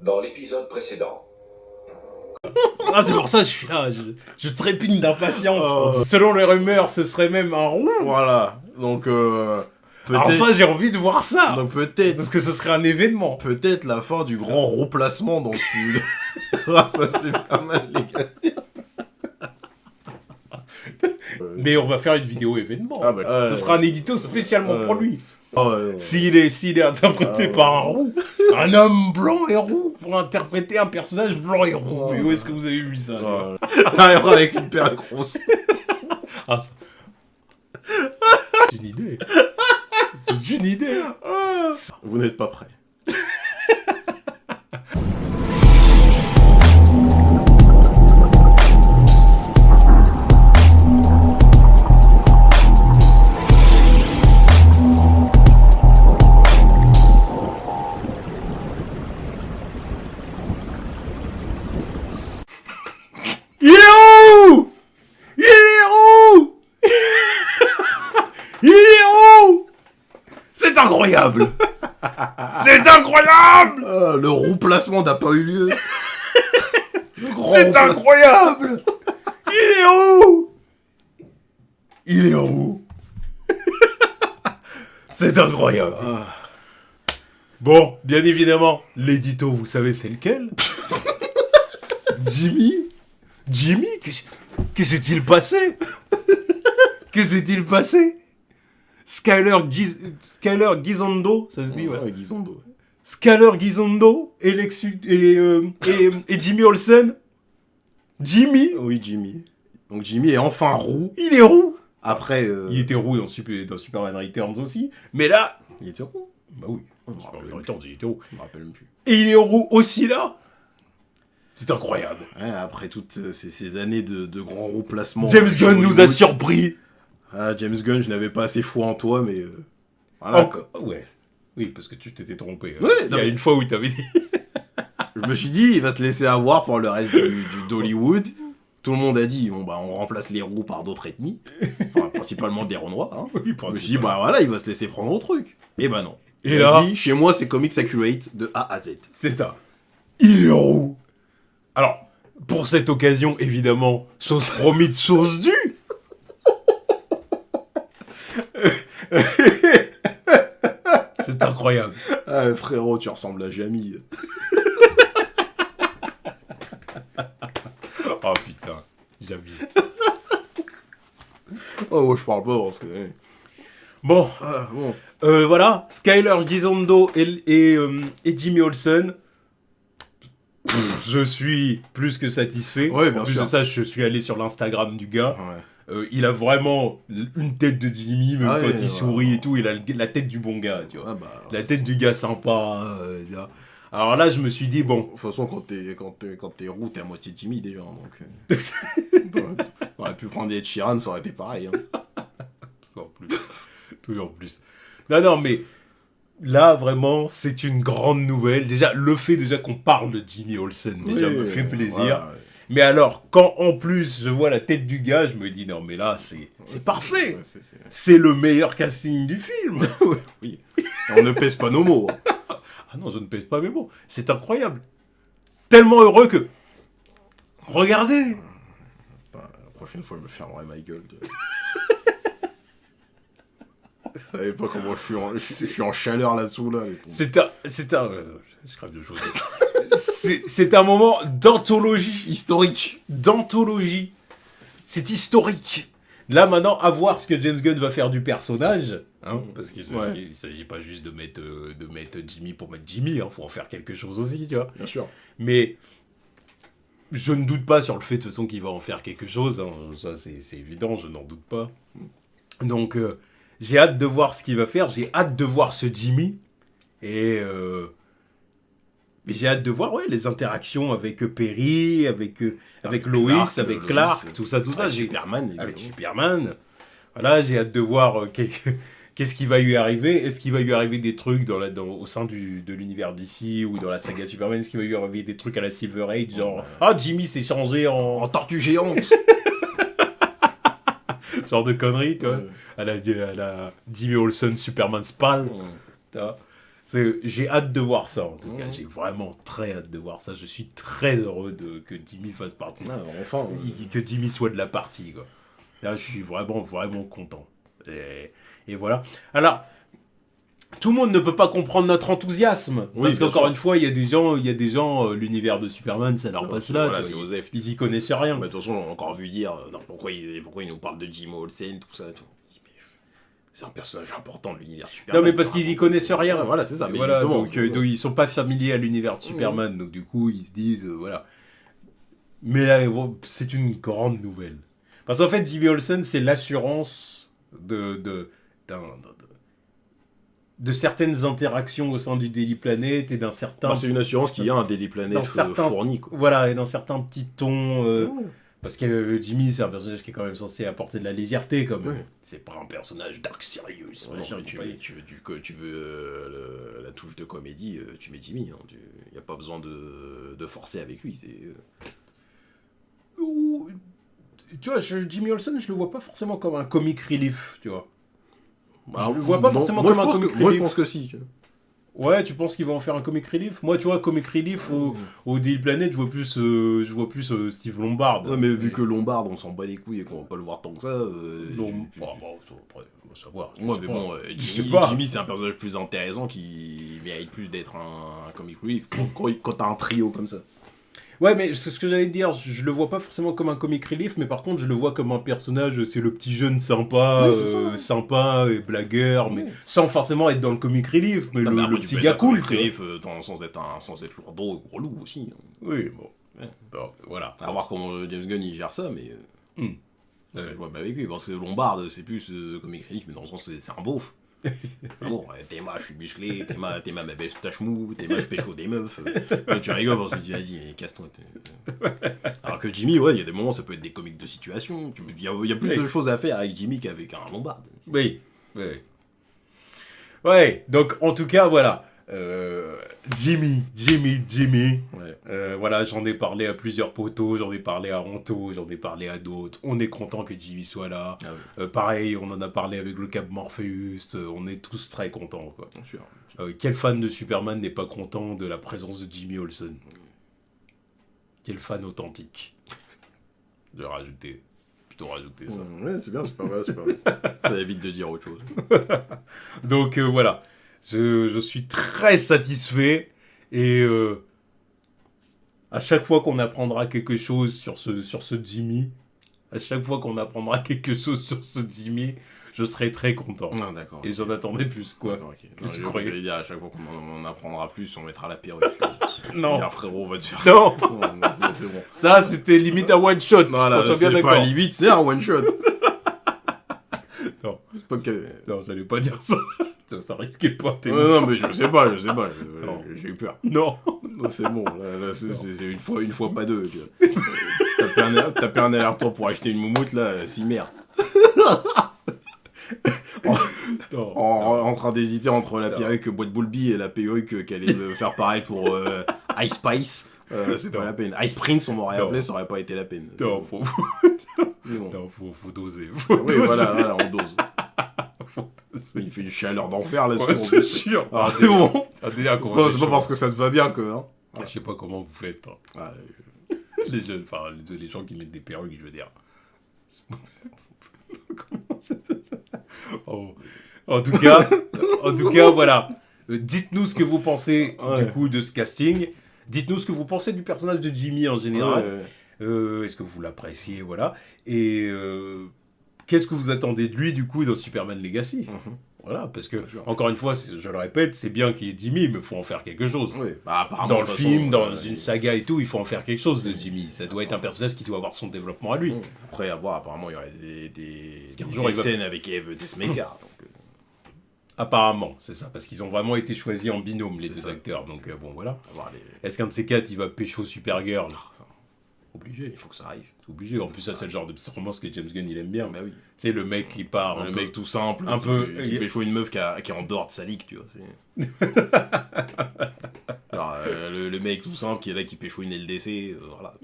dans l'épisode précédent. Ah, c'est pour ça que je suis là, je trépigne d'impatience. Selon les rumeurs, ce serait même un roux. Voilà, donc Alors ça, j'ai envie de voir ça. Donc peut-être... Parce que ce serait un événement. Peut-être la fin du grand remplacement dans ce film. Ah, ça se fait pas mal, les gars. Mais on va faire une vidéo événement. Ah bah, ce sera un édito spécialement pour lui. Ouais. S'il est interprété par un roux, un homme blanc et roux, pour interpréter un personnage blanc et roux. Mais où est-ce que vous avez vu ça Avec une paire grosse. Ah, c'est une idée. C'est une idée. Vous n'êtes pas prêts. Il est où? Il est où? Il est où? C'est incroyable. C'est incroyable. Le remplacement n'a pas eu lieu. C'est incroyable. Il est où? Il est où? C'est incroyable. Bon, bien évidemment, l'édito, vous savez c'est lequel? Jimmy, que s'est-il passé? Que s'est-il passé? Skyler Gisondo, ça se dit, ouais. Gisondo. Skyler Gisondo et Jimmy Olsen. Jimmy? Oui, Jimmy. Donc Jimmy est enfin roux. Il est roux. Après... Il était roux dans Superman Returns aussi. Mais là... Il était roux. Bah oui. Dans Superman Returns, il était roux. Je me rappelle même plus. Et il est roux aussi là. C'est incroyable. Ouais, après toutes ces années de grands remplacements... James Gunn nous a surpris. Ah, James Gunn, je n'avais pas assez foi en toi, mais... Voilà, quoi. Ouais. Oui, parce que tu t'étais trompé. Ouais, il y a une fois où tu avais dit... Je me suis dit, il va se laisser avoir pour le reste du d'Hollywood. Tout le monde a dit, bon bah on remplace les roux par d'autres ethnies. Enfin, principalement des Renois. Hein. Oui, je me suis dit, bah voilà, il va se laisser prendre au truc. Et bah non. Et il là... a dit, chez moi c'est Comics Accurate de A à Z. C'est ça. Il est roux. Alors, pour cette occasion, évidemment, sauce promise, sauce due. C'est incroyable. Ah, frérot, tu ressembles à Jamie. Oh putain, Jamie. Oh, moi je parle pas parce que... Bon, bon. voilà, Skyler Gisondo et Jimmy Olsen. Je suis plus que satisfait. Ouais, bien en plus sûr. de ça, je suis allé sur l'Instagram du gars. Ouais. Il a vraiment une tête de Jimmy, même Ah quand ouais, il sourit et tout, il a la tête du bon gars, tu vois. Ah bah, la tête du gars sympa. Tu vois. Alors là, je me suis dit, bon... De toute façon, quand t'es roux, t'es à moitié Jimmy déjà, donc... on aurait pu prendre Ed Sheeran, ça aurait été pareil. Hein. Toujours plus. Non, mais... Là, vraiment, c'est une grande nouvelle. Déjà, le fait qu'on parle de Jimmy Olsen, déjà, me fait plaisir. Ouais. Mais alors, quand en plus je vois la tête du gars, je me dis, non mais là, c'est parfait. C'est le meilleur casting du film. Oui. On ne pèse pas nos mots. Hein. Ah non, je ne pèse pas mes mots. C'est incroyable. Tellement heureux que... Regardez. La prochaine fois, je me fermerai ma gueule. Vous savez pas comment je suis en chaleur là-dessous, là. C'est un... je crève de choses. C'est un moment d'anthologie. Historique. D'anthologie. C'est historique. Là, maintenant, à voir ce que James Gunn va faire du personnage. Hein, parce qu'il s'agit pas juste de mettre Jimmy pour mettre Jimmy. Faut en faire quelque chose aussi, tu vois. Bien sûr. Mais je ne doute pas sur le fait, de toute façon, qu'il va en faire quelque chose. Hein. Ça, c'est évident, je n'en doute pas. Donc, j'ai hâte de voir ce qu'il va faire. J'ai hâte de voir ce Jimmy. Et j'ai hâte de voir les interactions avec Perry, avec Lois, avec Clark, tout ça. Avec Superman. Avec Superman. Voilà, j'ai hâte de voir qu'est-ce qui va lui arriver. Est-ce qu'il va lui arriver des trucs au sein de l'univers d'ici ou dans la saga Superman? Est-ce qu'il va lui arriver des trucs à la Silver Age, genre Jimmy s'est changé en tortue géante. genre de conneries, tu vois, à la Jimmy Olsen Superman Spal. J'ai hâte de voir ça, en tout cas. Mhm. J'ai vraiment très hâte de voir ça. Je suis très heureux que Jimmy fasse partie. Ah, enfin. Que Jimmy soit de la partie, quoi. Là, je suis vraiment, vraiment content. Et voilà. Alors, tout le monde ne peut pas comprendre notre enthousiasme. Oui, Parce bien qu'encore sûr. une fois, il y a des gens, l'univers de Superman, ça leur passe là. Voilà, tu c'est vois, Osef. ils y connaissent rien. Mais de toute façon, on a encore vu dire non, pourquoi ils nous parlent de Jimmy Olsen, tout ça. Tout. C'est un personnage important de l'univers Superman. Non, mais parce qu'ils y connaissent rien. Ouais, voilà, c'est ça. Mais Voilà, justement, donc, ils sont pas familiers à l'univers de Superman. Donc, du coup, ils se disent, voilà. Mais là, bon, c'est une grande nouvelle. Parce qu'en fait, Jimmy Olsen, c'est l'assurance de certaines interactions au sein du Daily Planet et d'un certain... bah, c'est une assurance qu'il y a un Daily Planet dans certains- fourni, quoi. Voilà, et dans certains petits tons... Ouais. Parce que Jimmy, c'est un personnage qui est quand même censé apporter de la légèreté, quand même. Ouais. C'est pas un personnage dark serious. Ouais, machin, non, tu vois. tu veux la touche de comédie, tu mets Jimmy. Il n'y a pas besoin de forcer avec lui. Ouh, tu vois, Jimmy Olsen, je le vois pas forcément comme un comic relief, tu vois. Alors, le vois pas non, forcément moi, comme je un pense comic que, moi, je relief. pense que si. Tu vois. Ouais, tu penses qu'il va en faire un comic relief? Moi, tu vois, comic relief au Daily Planet, je vois plus Steve Lombard. Ouais, mais vu que Lombard, on s'en bat les couilles et qu'on va pas le voir tant que ça. Bon, après, on va savoir. je Ouais, sais mais pas. bon, Je sais Jimmy, pas. Jimmy, c'est un personnage plus intéressant qui mérite plus d'être un comic relief quand t'as un trio comme ça. Ouais, mais c'est ce que j'allais te dire, je le vois pas forcément comme un comic relief, mais par contre, je le vois comme un personnage, c'est le petit jeune sympa, Oui, c'est ça. sympa et blagueur, mais Oui. sans forcément être dans le comic relief, mais Non, mais après, le tu petit peux gars être un cool. comic tu vois. relief sans être lourdeau ou relou aussi. Hein. Oui, bon. Ouais. Bon, voilà. À voir comment James Gunn il gère ça, mais. Je vois pas avec lui, parce que Lombard, c'est plus comic relief, mais dans le sens, c'est un beauf. Bon, Théma, je suis musclé, Théma, ma belle tâche mou, Théma, je pécho des meufs. Tu rigoles parce que tu dis, vas-y, mais casse-toi. Alors que Jimmy, ouais, il y a des moments, ça peut être des comiques de situation. Il y a plus de choses à faire avec Jimmy qu'avec un Lombard. Oui, oui. Ouais, donc en tout cas, voilà. Jimmy. Ouais. Voilà, j'en ai parlé à plusieurs potos, j'en ai parlé à Anto, j'en ai parlé à d'autres. On est content que Jimmy soit là. Ah oui. Pareil, on en a parlé avec le Cap Morpheus. On est tous très contents, quoi. Bien sûr. Quel fan de Superman n'est pas content de la présence de Jimmy Olsen? Quel fan authentique? Je vais plutôt rajouter ça. Ouais, c'est bien, c'est pas mal, c'est pas mal. Ça évite de dire autre chose. Donc voilà, je suis très satisfait et à chaque fois qu'on apprendra quelque chose sur ce Jimmy, à chaque fois qu'on apprendra quelque chose sur ce Jimmy, je serai très content. Non, d'accord. Et j'en attendais plus, quoi. D'accord, ok. Non, tu je croyais croyais dire à chaque fois qu'on en apprendra plus, on mettra la perruque. Non, Et frérot, on va te faire. non, Non, c'est bon. ça c'était limite un one shot. Voilà, qu'on soit bien c'est pas d'accord. limite, c'est un one shot. Non. C'est pas que. Non, j'allais pas dire ça. Ça risquait pas. Non, mais je sais pas. Non. J'ai eu peur. Non. Non, c'est bon, là c'est une fois pas deux. Tu vois. Taper un aller-retour pour acheter une moumoute, là, si merde. Non. En train d'hésiter entre la Non. perruque Boîte Boulby et la perruque qu'elle allait faire pareil pour Ice Spice. C'est pas Non. la peine. Ice Prince, on m'aurait Non. appelé, ça aurait pas été la peine. Non, Mais bon. non, faut doser. Oui, voilà, on dose. Faut doser. Il fait une chaleur d'enfer là-dessus. Ouais, en je plus. te jure. Ah, c'est bon. Un délire C'est qu'on pas, va c'est pas parce que ça te va bien que. Hein. Je sais pas comment vous faites. Hein. Ah, Les jeunes, enfin, les gens qui mettent des perruques, je veux dire. Oh. En tout cas, voilà. Dites-nous ce que vous pensez Ouais. du coup de ce casting. Dites-nous ce que vous pensez du personnage de Jimmy en général. ouais. Est-ce que vous l'appréciez, voilà. Et qu'est-ce que vous attendez de lui du coup dans Superman Legacy? Mhm. Voilà, parce que Bien sûr. encore une fois, je le répète, c'est bien qu'il y ait Jimmy, mais il faut en faire quelque chose. Oui, bah, apparemment, Dans de le toute film, façon, dans une saga et tout, il faut en faire quelque chose de Jimmy. Ça doit être un personnage qui doit avoir son développement à lui. Après, à voir, apparemment, il y aurait des qu'un jour, il va- scènes avec Eve Desmaker. Donc, Apparemment, c'est ça, parce qu'ils ont vraiment été choisis en binôme, les C'est deux ça. acteurs. Donc bon, voilà. à voir les. Est-ce qu'un de ces quatre, il va pécho Supergirl? Ça, Obligé. il faut que ça arrive. C'est obligé. En plus, ça, c'est le genre de petite romance que James Gunn, il aime bien. Bah oui. Tu sais, le mec qui part. Le mec tout simple, un peu- qui pécho une meuf qui est en dehors de sa ligue, tu vois. Alors, le mec tout simple qui est là, qui pécho une LDC, voilà.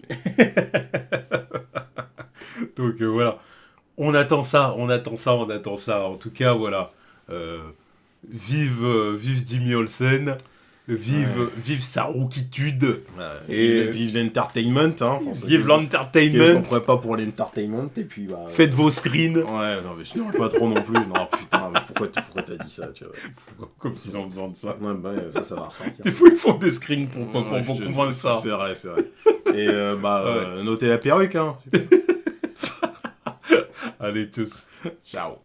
Donc voilà. On attend ça. En tout cas, voilà. vive Jimmy Olsen, vive sa rookitude. Et vive l'entertainment, hein. Vive Qu'est-ce l'entertainment. qu'on ferait pas pour l'entertainment, et puis bah... Faites vos screens. Ouais, non, mais sinon, pas trop non plus. Non, putain, mais pourquoi t'as dit ça, tu vois. Comme s'ils ont besoin de ça. Ouais, bah, ça va ressentir. Des fois, ils font des screens pour comprendre ça. C'est vrai. Et notez la perruque, hein. Allez, tous. Ciao.